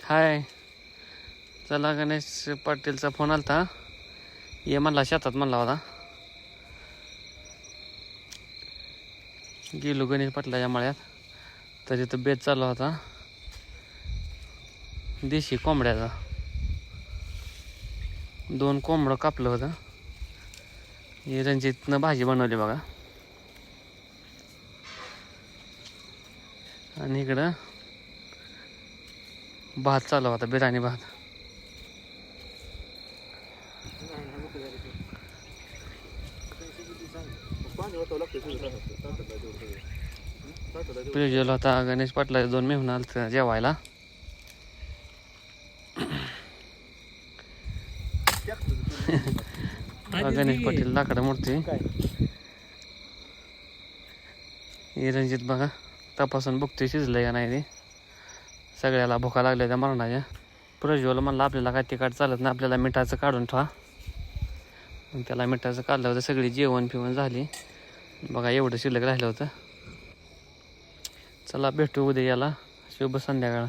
हाय. चला गणेश पाटीलचा फोन आलता. ये म्हणला शेतात म्हणला होता. गेलो गणेश पाटलाच्या मळ्यात. तर तिथं बेत चालू होता देशी कोंबड्याचा. 2 कोंबडं कापलं होतं. हे रणजितनं भाजी बनवली बघा. आणि इकडं भात चालू होता, बिर्याणी भात. प्रिज्वल होता. गणेश पाटला 2 मेहून आलत जेवायला. गणेश पाटील लाकडं मूर्ती. हे रणजित बघा तपासून बघतोय शिजलंय का नाही ते. सगळ्याला भुका लागल्या त्या मरणाच्या. प्रज्वल म्हणलं आपल्याला काय तिखट चालत नाही, आपल्याला मिठाचं काढून ठेवा. मग त्याला मिठाचं काढलं होतं. सगळी जेवण पिवण झाली बघा. एवढं शिल्लक राहिलं होतं. चला भेटू उद्या याला. शुभ संध्याकाळ.